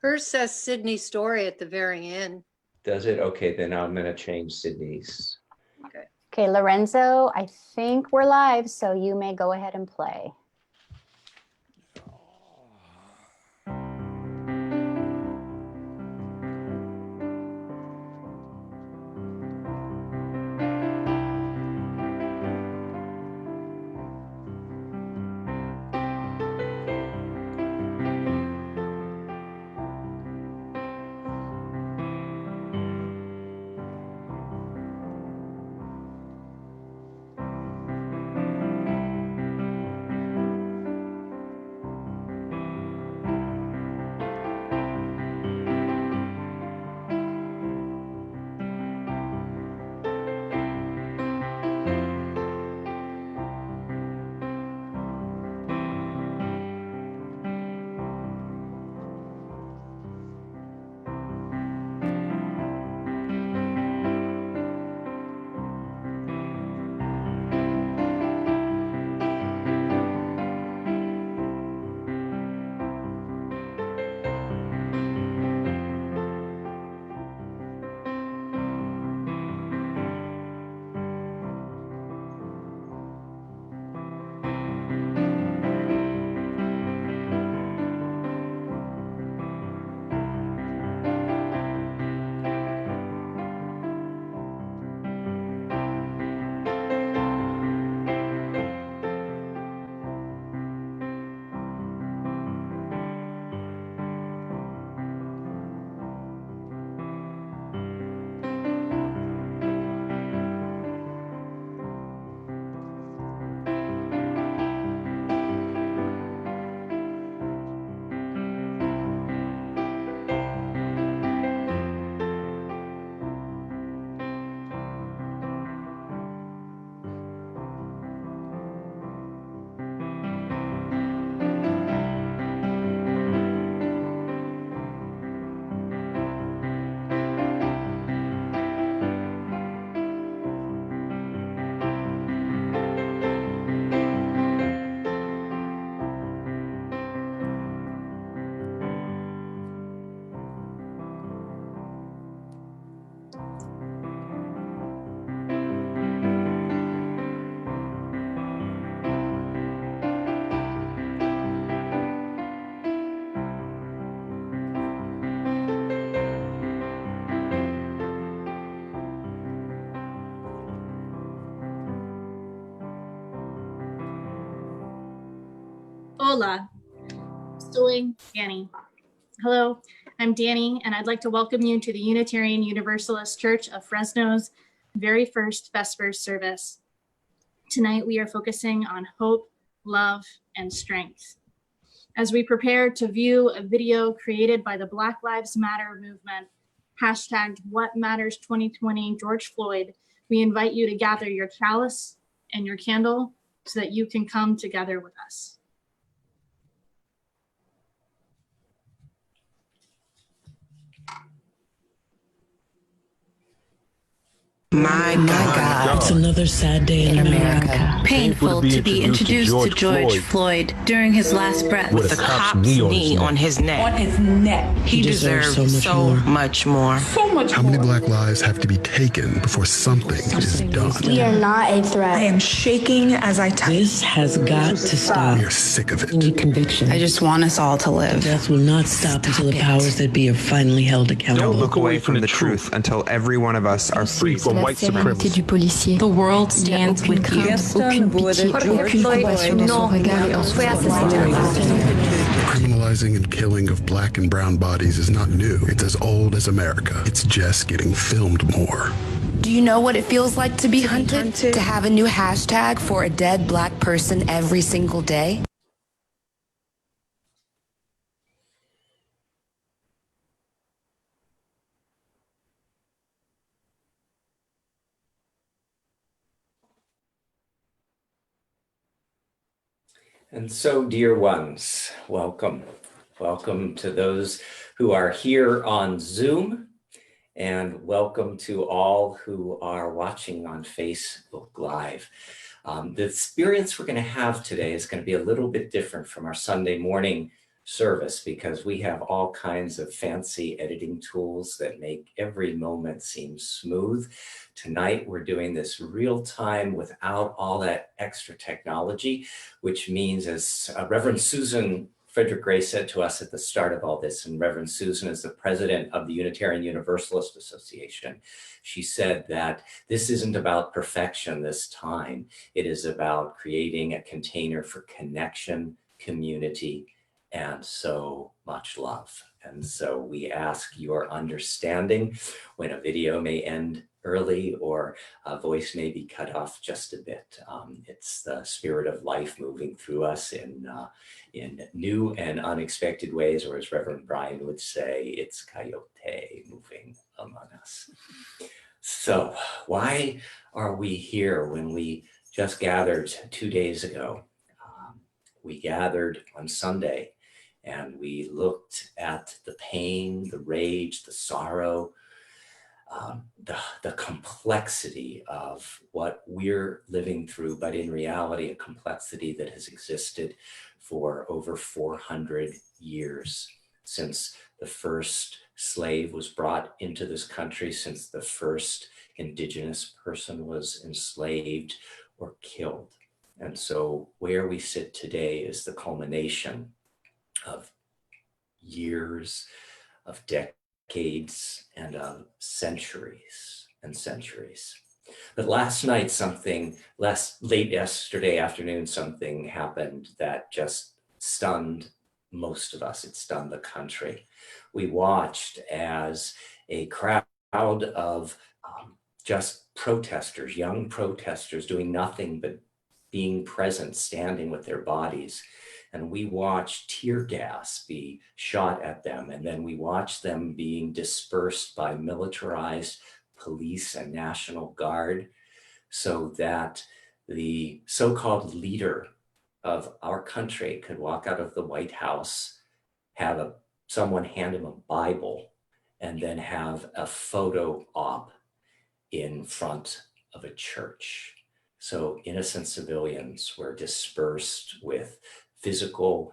Hers says Sydney Story at the very end. Does it? Okay, then I'm going to change Sydney's. Okay. Okay, Lorenzo, I think we're live, so you may go ahead and play. Hola, soy Dani. Hello, I'm Dani, and I'd like to welcome you to the Unitarian Universalist Church of Fresno's very first Vespers service. Tonight, we are focusing on hope, love, and strength. As we prepare to view a video created by the Black Lives Matter movement, hashtag What Matters 2020 George Floyd, we invite you to gather your chalice and your candle so that you can come together with us. My God. It's another sad day in America. Painful to be introduced to George Floyd during his last breath with the cop's knee on his neck. On his neck. He deserves so much more. So much How many black lives have to be taken before something is done? We are not a threat. I am shaking as I type. This has got to stop. We are sick of We it. need conviction. I just want us all to live. Death will not stop until the powers that be are finally held accountable. Don't look away from the truth until every one of us are free from white supremacy. The world stands with you. Criminalizing and killing of black and brown bodies is not new. It's as old as America. It's just getting filmed more. Do you know what it feels like to be hunted? To have a new hashtag for a dead black person every single day? And so, dear ones, welcome. Welcome to those who are here on Zoom, and welcome to all who are watching on Facebook Live. The experience we're going to have today is going to be a little bit different from our Sunday morning service because we have all kinds of fancy editing tools that make every moment seem smooth. Tonight, we're doing this real time without all that extra technology, which means, as Reverend Susan Frederick Gray said to us at the start of all this, and Reverend Susan is the president of the Unitarian Universalist Association, she said that this isn't about perfection this time. It is about creating a container for connection, community, and so much love. And so we ask your understanding when a video may end early or a voice may be cut off just a bit. It's the spirit of life moving through us in new and unexpected ways, or as Reverend Brian would say, it's coyote moving among us. So why are we here when we just gathered 2 days ago? We gathered on Sunday and we looked at the pain, the rage, the sorrow, the complexity of what we're living through, but in reality, a complexity that has existed for over 400 years, since the first slave was brought into this country, since the first indigenous person was enslaved or killed. And so where we sit today is the culmination of years, of decades, and of centuries and centuries. But last night, late yesterday afternoon, something happened that just stunned most of us. It stunned the country. We watched as a crowd of just protesters, young protesters doing nothing but being present, standing with their bodies. And we watched tear gas be shot at them. And then we watched them being dispersed by militarized police and National Guard so that the so-called leader of our country could walk out of the White House, have someone hand him a Bible, and then have a photo op in front of a church. So innocent civilians were dispersed with physical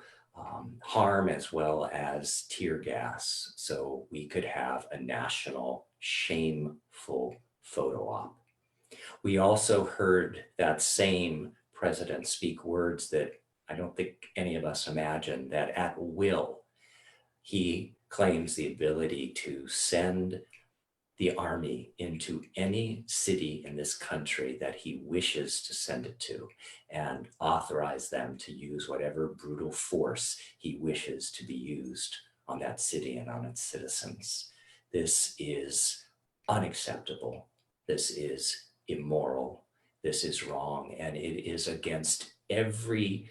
harm as well as tear gas, so we could have a national shameful photo op. We also heard that same president speak words that I don't think any of us imagined, that at will, he claims the ability to send the army into any city in this country that he wishes to send it to and authorize them to use whatever brutal force he wishes to be used on that city and on its citizens. This is unacceptable. This is immoral. This is wrong. And it is against every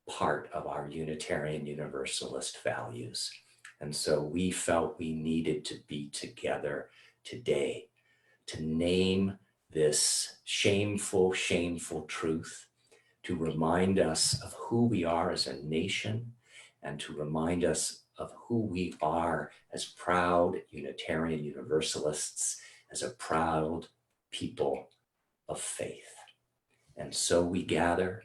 part of our Unitarian Universalist values. And so we felt we needed to be together today to name this shameful, shameful truth, to remind us of who we are as a nation, and to remind us of who we are as proud Unitarian Universalists, as a proud people of faith. And so we gather,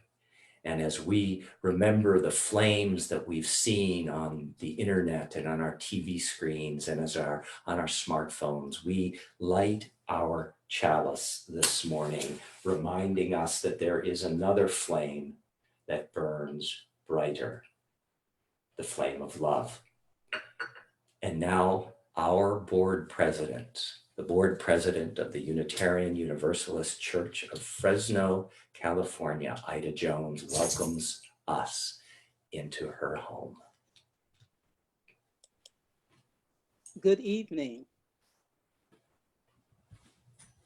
and as we remember the flames that we've seen on the internet and on our TV screens and on our smartphones, we light our chalice this morning, reminding us that there is another flame that burns brighter, the flame of love. And now our board president, the board president of the Unitarian Universalist Church of Fresno, California, Ida Jones, welcomes us into her home. Good evening.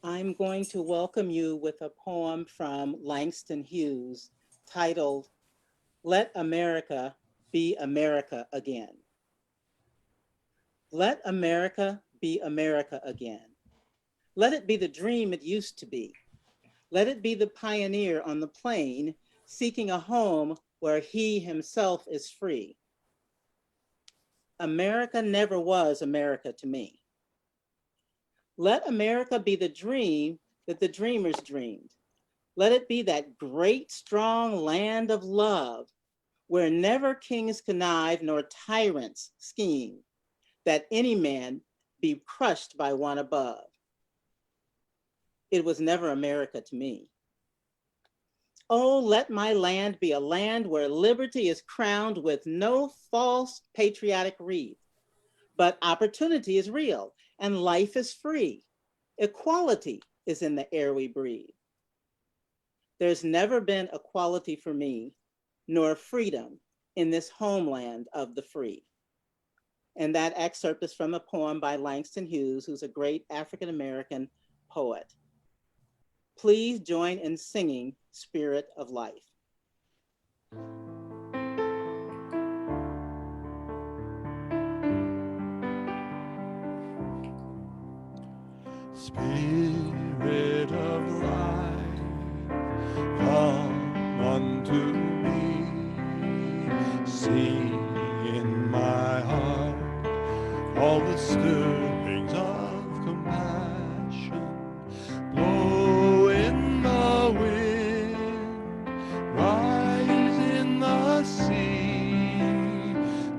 I'm going to welcome you with a poem from Langston Hughes titled, "Let America Be America Again." Let America be America again. Let it be the dream it used to be. Let it be the pioneer on the plain seeking a home where he himself is free. America never was America to me. Let America be the dream that the dreamers dreamed. Let it be that great, strong land of love where never kings connive nor tyrants scheme, that any man be crushed by one above. It was never America to me. Oh, let my land be a land where liberty is crowned with no false patriotic wreath, but opportunity is real and life is free. Equality is in the air we breathe. There's never been equality for me, nor freedom in this homeland of the free. And that excerpt is from a poem by Langston Hughes, who's a great African-American poet. Please join in singing Spirit of Life. Spirit of life, come unto me, sing in my heart all the stirrings of compassion, blow in the wind, rise in the sea,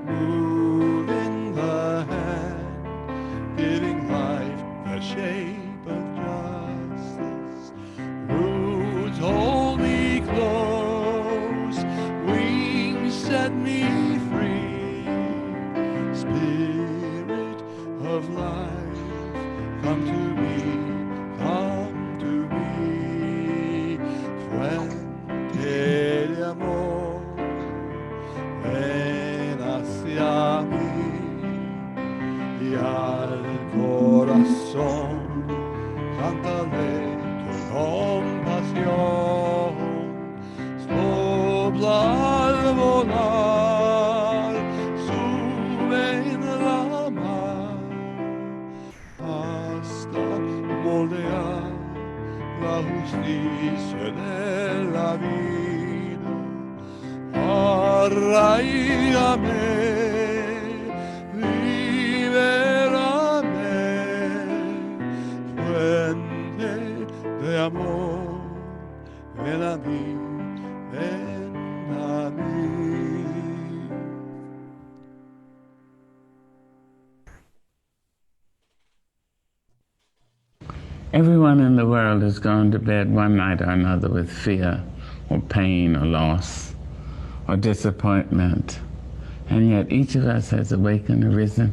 move in the hand, giving life the shape of justice. Roots hold me close, wings set me free. Spirit of life, come to me, come to me. Fuente de amor, ven hacia mí y al corazón cántale tu compasión. Sopla al volar, sube en la mar, hasta moldear la justicia de la vida. Arraígame, libérame, fuente de amor, ven a mí, ven a mí. Everyone in the world has gone to bed one night or another with fear or pain or loss or disappointment. And yet each of us has awakened, arisen,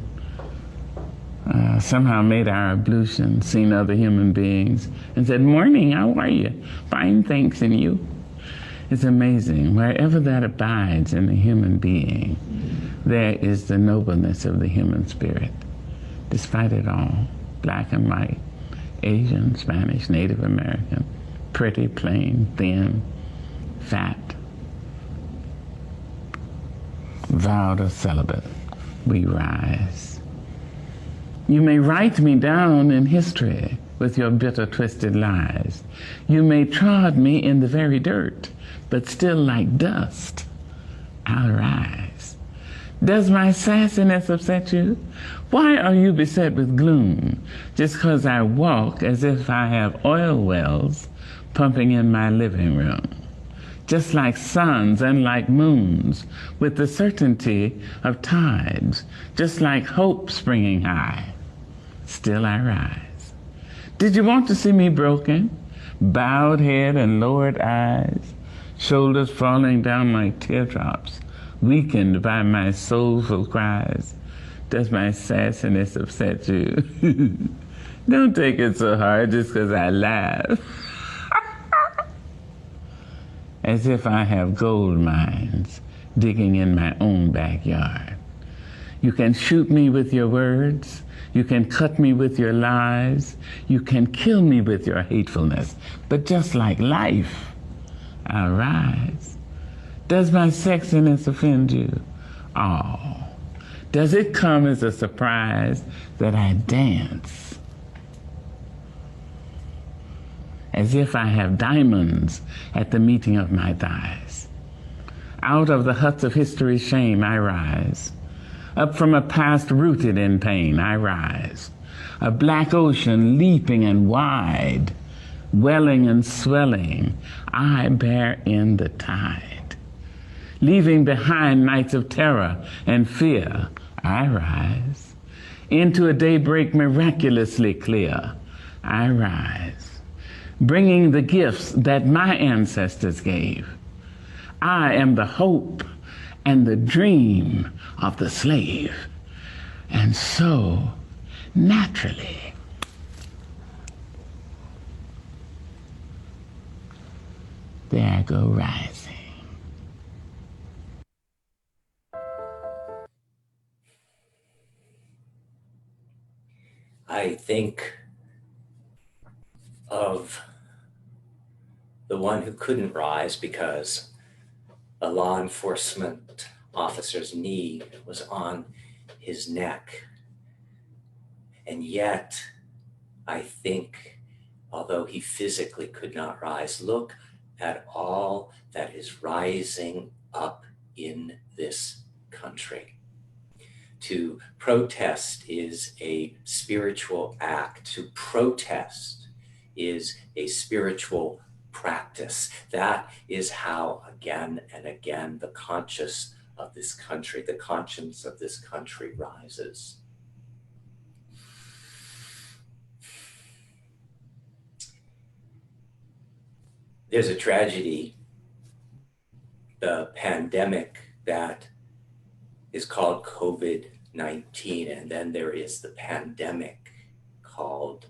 somehow made our ablution, seen other human beings, and said, "Morning, how are you? Fine, thanks, and you?" It's amazing. Wherever that abides in the human being, there is the nobleness of the human spirit. Despite it all, black and white, Asian, Spanish, Native American, pretty, plain, thin, fat, vowed or celibate, we rise. You may write me down in history with your bitter, twisted lies. You may trod me in the very dirt, but still like dust, I'll rise. Does my sassiness upset you? Why are you beset with gloom just 'cause I walk as if I have oil wells pumping in my living room? Just like suns and like moons, with the certainty of tides, just like hope springing high, still I rise. Did you want to see me broken? Bowed head and lowered eyes, shoulders falling down like teardrops, weakened by my soulful cries. Does my sassiness upset you? Don't take it so hard just 'cause I laugh. As if I have gold mines digging in my own backyard. You can shoot me with your words. You can cut me with your lies. You can kill me with your hatefulness. But just like life, I'll rise. Does my sexiness offend you? Oh, does it come as a surprise that I dance? As if I have diamonds at the meeting of my thighs. Out of the huts of history's shame I rise. Up from a past rooted in pain I rise. A black ocean leaping and wide, welling and swelling, I bear in the tide. leaving behind nights of terror and fear. I rise into a daybreak miraculously clear. I rise, bringing the gifts that my ancestors gave. I am the hope and the dream of the slave. And so, naturally, there I go rising. I think of the one who couldn't rise because a law enforcement officer's knee was on his neck. And yet, I think, although he physically could not rise, look at all that is rising up in this country. To protest is a spiritual act. To protest is a spiritual practice. That is how again and again the conscience of this country rises. There's a tragedy, the pandemic that is called COVID-19, and then there is the pandemic called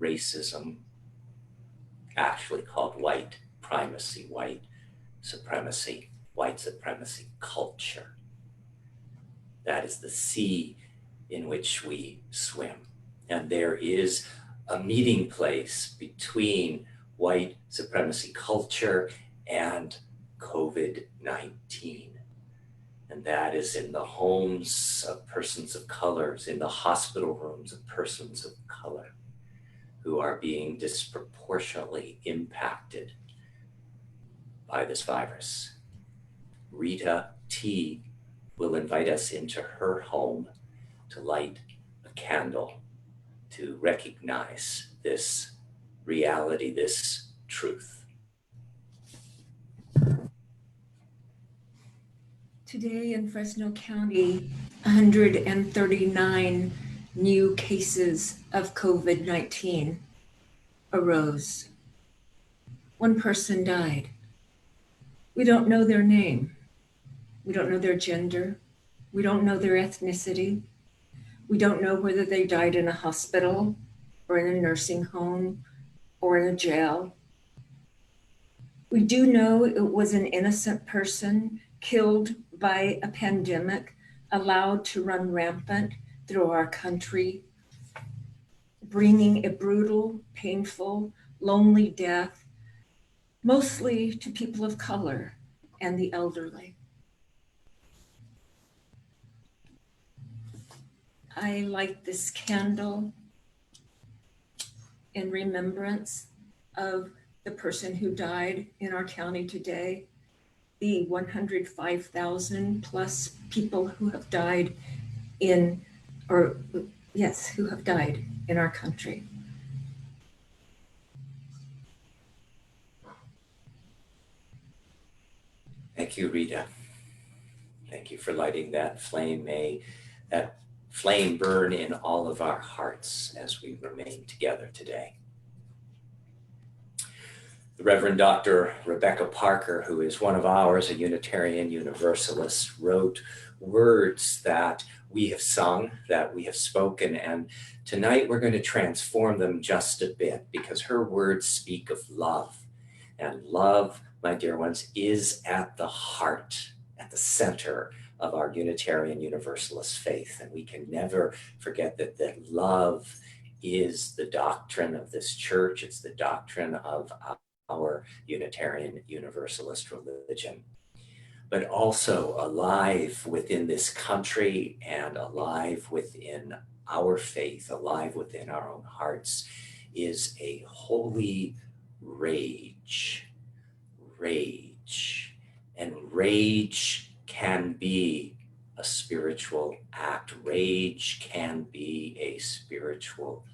racism, actually called white primacy, white supremacy culture. That is the sea in which we swim. And there is a meeting place between white supremacy culture and COVID-19. And that is in the homes of persons of color, in the hospital rooms of persons of color who are being disproportionately impacted by this virus. Rita T will invite us into her home to light a candle to recognize this reality, this truth. Today in Fresno County, 139 new cases of COVID-19 arose. One person died. We don't know their name. We don't know their gender. We don't know their ethnicity. We don't know whether they died in a hospital or in a nursing home or in a jail. We do know it was an innocent person killed by a pandemic, allowed to run rampant through our country, bringing a brutal, painful, lonely death, mostly to people of color and the elderly. I light this candle in remembrance of the person who died in our county today, the 105,000 plus people who have died who have died in our country. Thank you, Rita. Thank you for lighting that flame. May that flame burn in all of our hearts as we remain together today. The Reverend Dr. Rebecca Parker, who is one of ours, a Unitarian Universalist, wrote words that we have sung, that we have spoken, and tonight we're going to transform them just a bit because her words speak of love. And love, my dear ones, is at the heart, at the center of our Unitarian Universalist faith. And we can never forget that love is the doctrine of this church. It's the doctrine of our Unitarian Universalist religion. But also alive within this country and alive within our faith, alive within our own hearts, is a holy rage. And rage can be a spiritual act. Rage can be a spiritual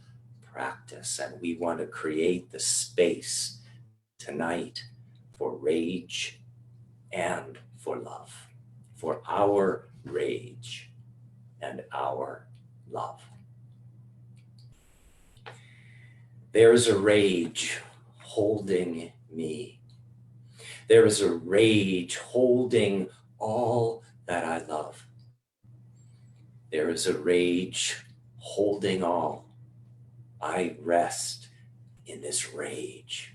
practice. And we want to create the space tonight for rage and for love, for our rage and our love. There is a rage holding me. There is a rage holding all that I love. There is a rage holding all. I rest in this rage.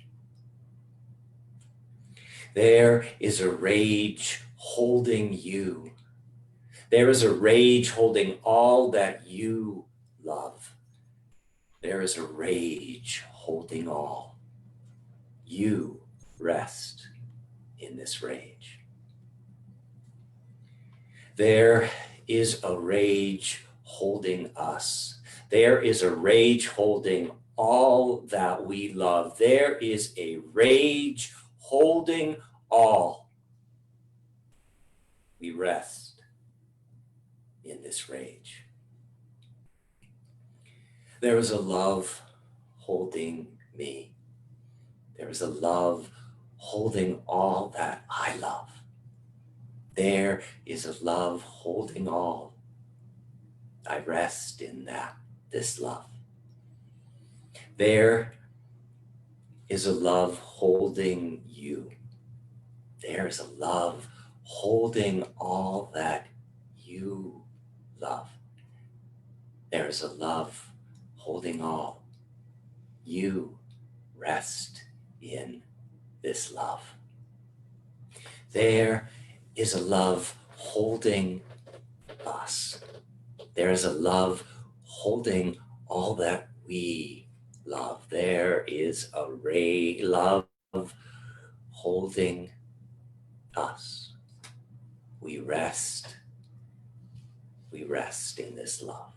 There is a rage holding you. There is a rage holding all that you love. There is a rage holding all. You rest in this rage. There is a rage holding us. There is a rage holding all that we love. There is a rage holding all. We rest in this rage. There is a love holding me. There is a love holding all that I love. There is a love holding all. I rest in this love. There is a love holding you. There is a love holding all that you love. There is a love holding all. You rest in this love. There is a love holding us. There is a love holding all that we love. There is a love holding us. We rest in this love.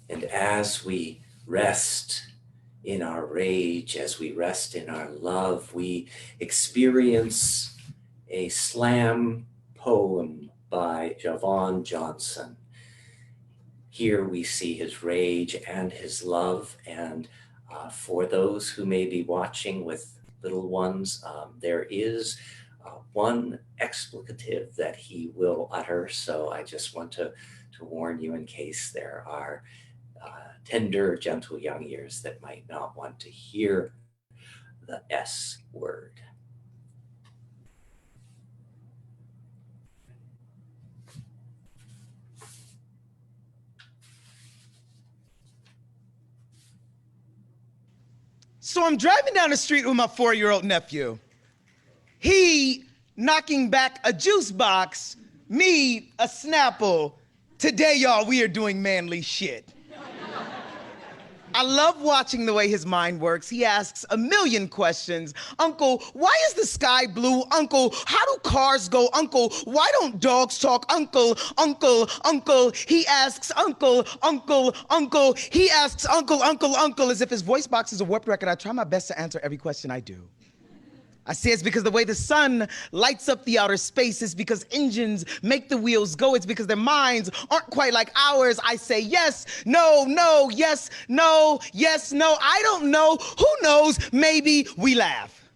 And as we rest in our rage, as we rest in our love, we experience a slam poem by Javon Johnson. Here we see his rage and his love. And for those who may be watching with little ones, there is one explicative that he will utter. So I just want to warn you in case there are tender, gentle young ears that might not want to hear the S word. So I'm driving down the street with my 4-year-old nephew. He knocking back a juice box, me a Snapple. Today, y'all, we are doing manly shit. I love watching the way his mind works. He asks a million questions. Uncle, why is the sky blue? Uncle, how do cars go? Uncle, why don't dogs talk? Uncle, uncle, uncle. He asks uncle, uncle, uncle. He asks uncle, uncle, uncle, as if his voice box is a warped record. I try my best to answer every question I do. I say it's because the way the sun lights up the outer space is because engines make the wheels go. It's because their minds aren't quite like ours. I say yes, no, no, yes, no, yes, no. I don't know. Who knows? Maybe. We laugh.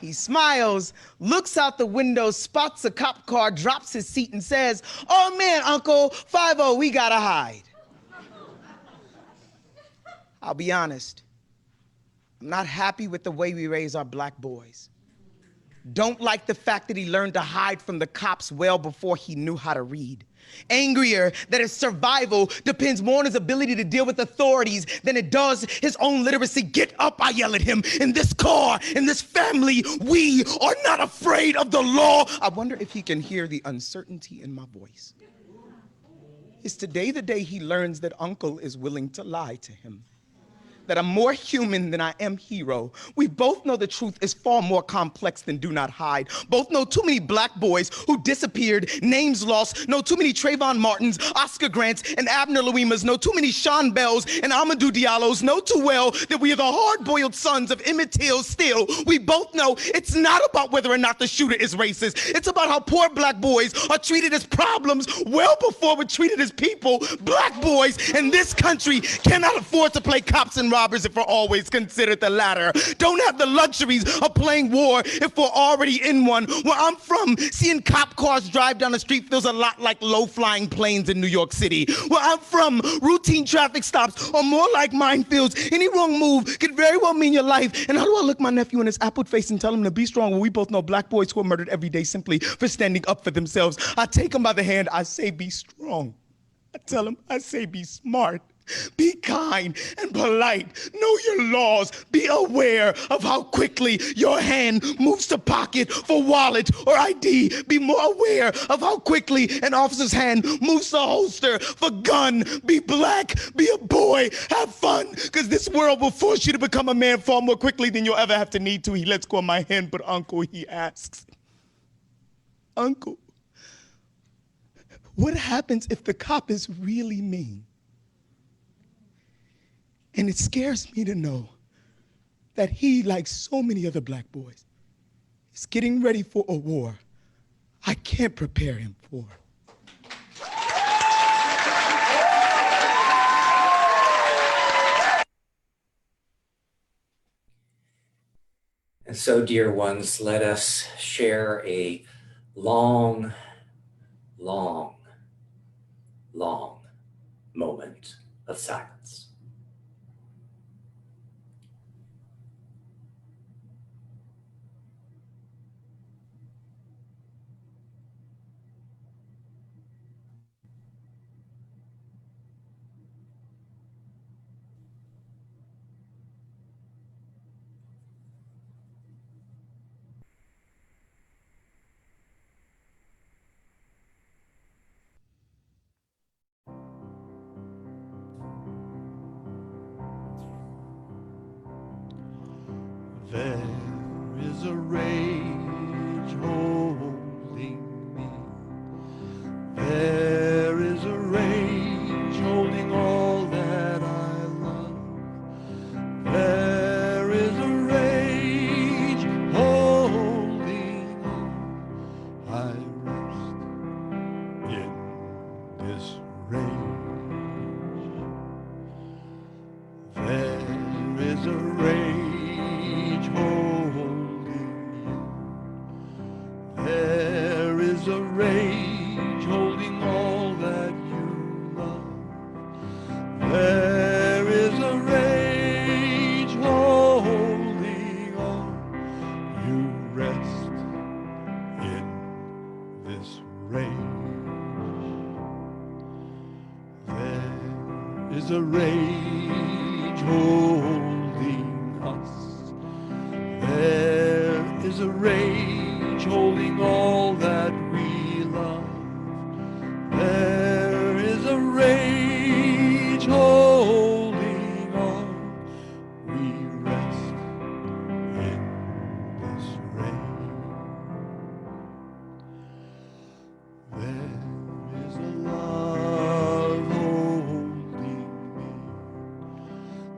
He smiles, looks out the window, spots a cop car, drops his seat and says, "Oh man, Uncle, 5-0, we gotta hide." I'll be honest. I'm not happy with the way we raise our black boys. Don't like the fact that he learned to hide from the cops well before he knew how to read. Angrier that his survival depends more on his ability to deal with authorities than it does his own literacy. Get up, I yell at him. In this car, in this family, we are not afraid of the law. I wonder if he can hear the uncertainty in my voice. Is today the day he learns that Uncle is willing to lie to him? That I'm more human than I am hero. We both know the truth is far more complex than do not hide. Both know too many black boys who disappeared, names lost, know too many Trayvon Martins, Oscar Grants, and Abner Louimas, know too many Sean Bells and Amadou Diallos, know too well that we are the hard-boiled sons of Emmett Till still. We both know it's not about whether or not the shooter is racist. It's about how poor black boys are treated as problems well before we're treated as people. Black boys in this country cannot afford to play cops and robbers if we're always considered the latter. Don't have the luxuries of playing war if we're already in one. Where I'm from, seeing cop cars drive down the street feels a lot like low-flying planes in New York City. Where I'm from, routine traffic stops are more like minefields. Any wrong move could very well mean your life. And how do I look my nephew in his apple face and tell him to be strong when we both know black boys who are murdered every day simply for standing up for themselves? I take him by the hand, I say be strong. I tell him, I say be smart. Be kind and polite. Know your laws. Be aware of how quickly your hand moves to pocket for wallet or ID. Be more aware of how quickly an officer's hand moves to holster for gun. Be black. Be a boy. Have fun. Because this world will force you to become a man far more quickly than you'll ever have to need to. He lets go of my hand, but Uncle, he asks, Uncle, what happens if the cop is really mean? And it scares me to know that he, like so many other black boys, is getting ready for a war I can't prepare him for. And so, dear ones, let us share a long, long, long moment of silence. There is a rage holding me. There is a rage holding all that I love. There is a rage holding all I rest in this rage. There is a rage holding you. There is a rage holding all that you love. There is a rage holding all you rest in this rage. There is a rage holding us. There is a rage holding all that we love. There is a rage holding all we rest in this rage. There is a love holding me.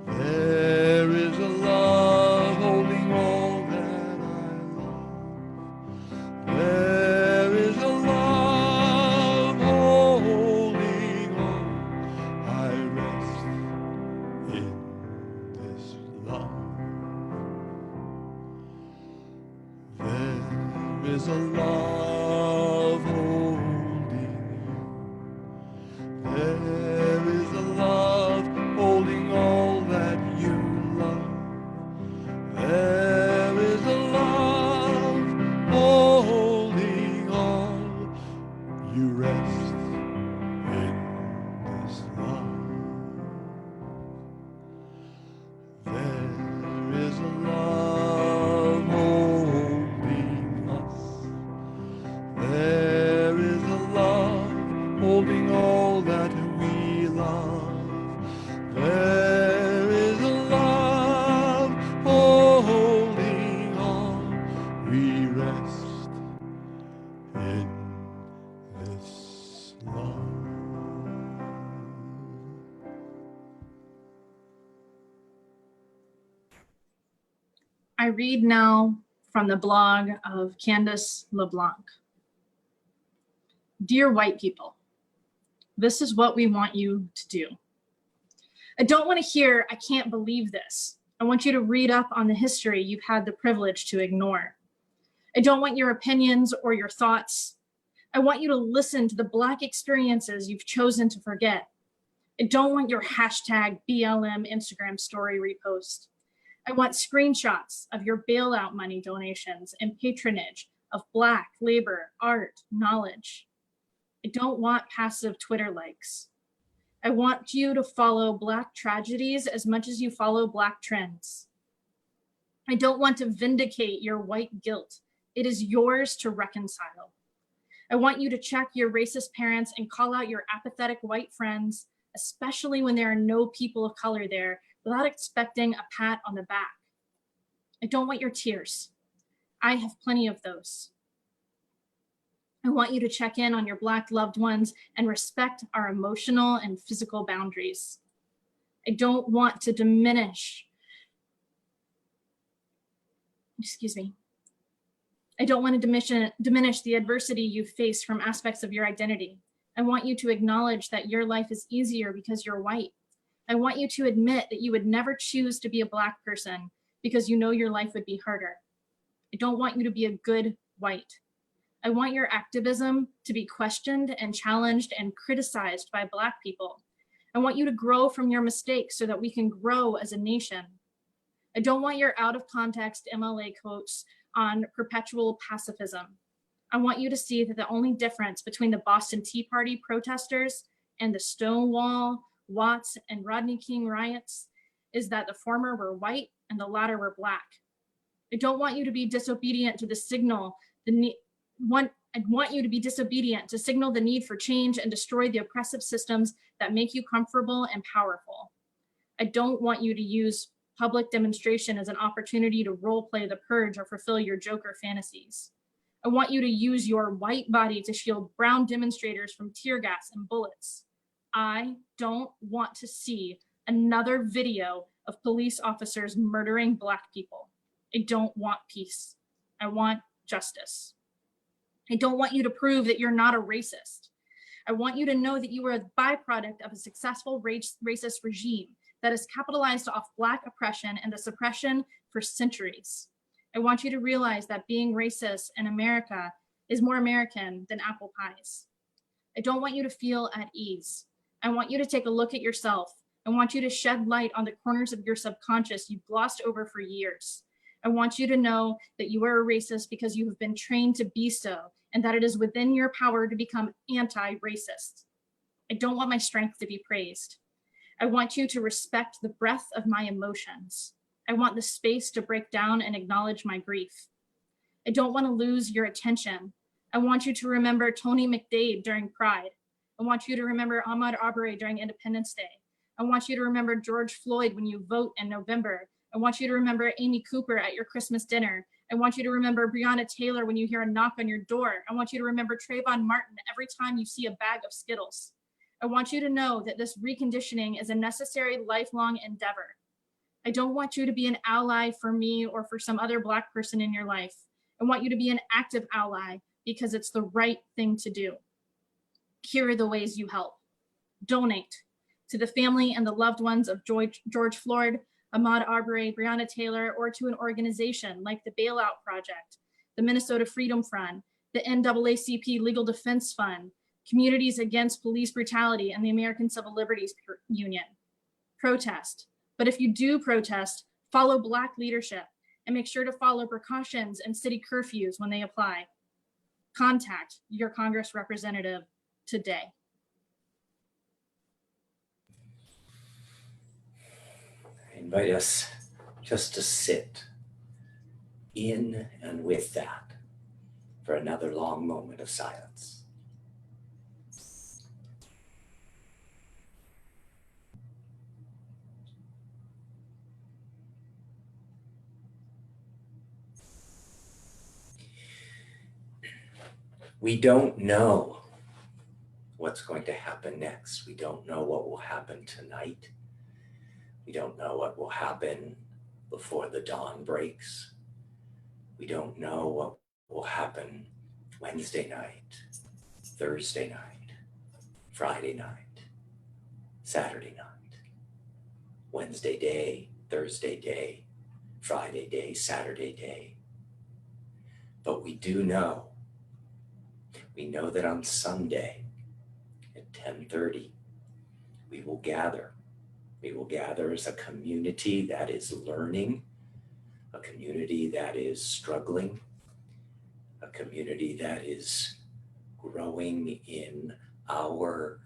There is a love holding all that I love. There is a love holding all I rest in this love. There is a love holding you. There is a love holding all that you love. There is a love holding all you rest in this love. There is a love holding us. There is a love holding all that we love. There is a love holding all we rest in this love. I read now from the blog of Candace LeBlanc. Dear white people, this is what we want you to do. I don't want to hear, I can't believe this. I want you to read up on the history you've had the privilege to ignore. I don't want your opinions or your thoughts. I want you to listen to the Black experiences you've chosen to forget. I don't want your hashtag BLM Instagram story repost. I want screenshots of your bailout money donations and patronage of Black labor, art, knowledge. I don't want passive Twitter likes. I want you to follow Black tragedies as much as you follow Black trends. I don't want to vindicate your white guilt. It is yours to reconcile. I want you to check your racist parents and call out your apathetic white friends, especially when there are no people of color there, without expecting a pat on the back. I don't want your tears. I have plenty of those. I want you to check in on your Black loved ones and respect our emotional and physical boundaries. I don't want to diminish, I don't want to diminish the adversity you've faced from aspects of your identity. I want you to acknowledge that your life is easier because you're white. I want you to admit that you would never choose to be a Black person because you know your life would be harder. I don't want you to be a good white. I want your activism to be questioned and challenged and criticized by Black people. I want you to grow from your mistakes so that we can grow as a nation. I don't want your out of context MLA quotes on perpetual pacifism. I want you to see that the only difference between the Boston Tea Party protesters and the Stonewall, Watts, and Rodney King riots is that the former were white and the latter were Black. I don't want you to be disobedient to the signal, I want you to be disobedient to signal the need for change and destroy the oppressive systems that make you comfortable and powerful. I don't want you to use public demonstration as an opportunity to role play the purge or fulfill your Joker fantasies. I want you to use your white body to shield brown demonstrators from tear gas and bullets. I don't want to see another video of police officers murdering Black people. I don't want peace. I want justice. I don't want you to prove that you're not a racist. I want you to know that you are a byproduct of a successful racist regime that has capitalized off Black oppression and the suppression for centuries. I want you to realize that being racist in America is more American than apple pies. I don't want you to feel at ease. I want you to take a look at yourself. I want you to shed light on the corners of your subconscious you've glossed over for years. I want you to know that you are a racist because you have been trained to be so, and that it is within your power to become anti-racist. I don't want my strength to be praised. I want you to respect the breadth of my emotions. I want the space to break down and acknowledge my grief. I don't want to lose your attention. I want you to remember Tony McDade during Pride. I want you to remember Ahmaud Arbery during Independence Day. I want you to remember George Floyd when you vote in November. I want you to remember Amy Cooper at your Christmas dinner. I want you to remember Breonna Taylor when you hear a knock on your door. I want you to remember Trayvon Martin every time you see a bag of Skittles. I want you to know that this reconditioning is a necessary lifelong endeavor. I don't want you to be an ally for me or for some other Black person in your life. I want you to be an active ally because it's the right thing to do. Here are the ways you help. Donate to the family and the loved ones of George Floyd, Ahmaud Arbery, Breonna Taylor, or to an organization like the Bailout Project, the Minnesota Freedom Front, the NAACP Legal Defense Fund, Communities Against Police Brutality, and the American Civil Liberties Union. Protest. But if you do protest, follow Black leadership and make sure to follow precautions and city curfews when they apply. Contact your Congress representative today. I invite us just to sit in and with that for another long moment of silence. We don't know what's going to happen next. We don't know what will happen tonight. We don't know what will happen before the dawn breaks. We don't know what will happen Wednesday night, Thursday night, Friday night, Saturday night. Wednesday day, Thursday day, Friday day, Saturday day. But we know that on Sunday at 10:30, we will gather. We will gather as a community that is learning, a community that is struggling, a community that is growing in our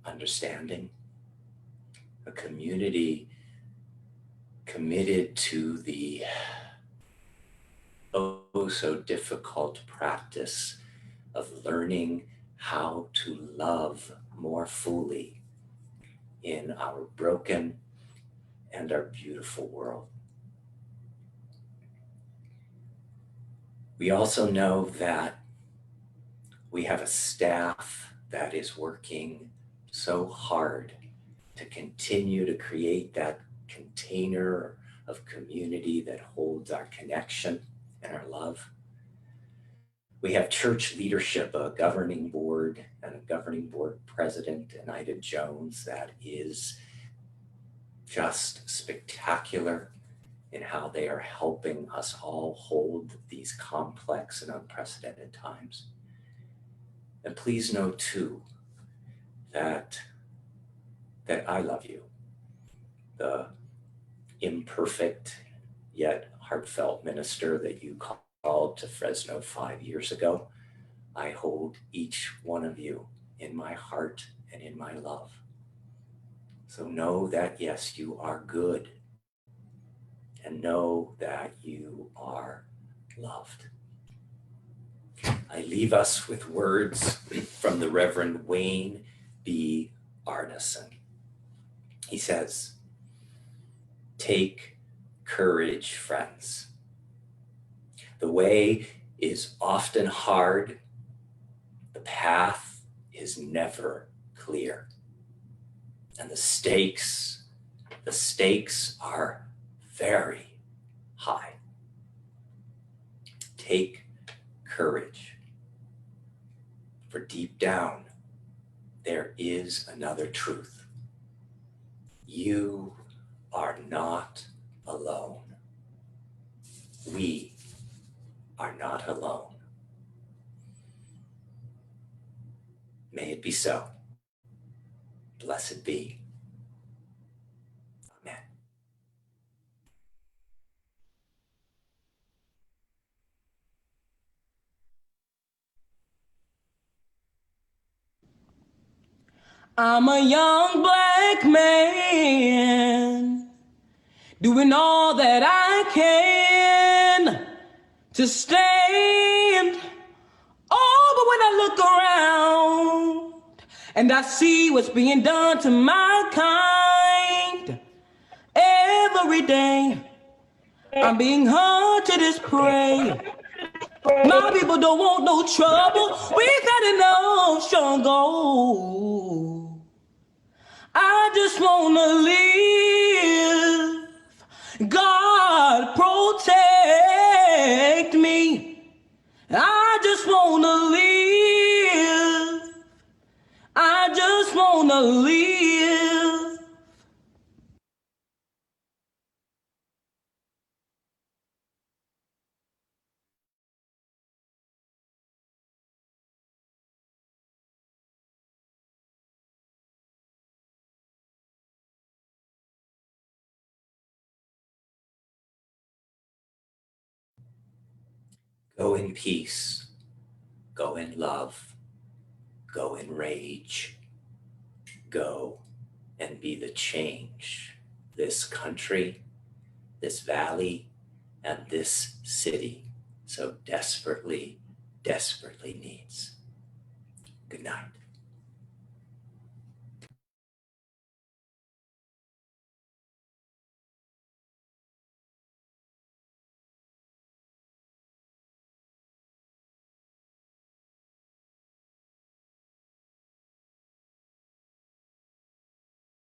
understanding, a community committed to the oh so difficult practice of learning how to love more fully in our broken and our beautiful world. We also know that we have a staff that is working so hard to continue to create that container of community that holds our connection and our love. We have church leadership, a governing board and a governing board president, Anita Jones, that is just spectacular in how they are helping us all hold these complex and unprecedented times. And please know too that I love you, the imperfect yet heartfelt minister that you called to Fresno 5 years ago. I hold each one of you in my heart and in my love. So know that, yes, you are good, and know that you are loved. I leave us with words from the Reverend Wayne B. Arneson. He says, "Take courage, friends. The way is often hard. The path is never clear. And the stakes are very high. Take courage. For deep down, there is another truth. You are not alone. We are not alone." May it be so. Blessed be. Amen. I'm a young black man doing all that I can to stand. Oh, but when I look around and I see what's being done to my kind, every day I'm being hunted as prey. My people don't want no trouble. We've had enough struggle. I just wanna live. God protect me. I just wanna live. I just wanna live. Go in peace, go in love, go in rage, go and be the change this country, this valley, and this city so desperately, desperately needs. Good night.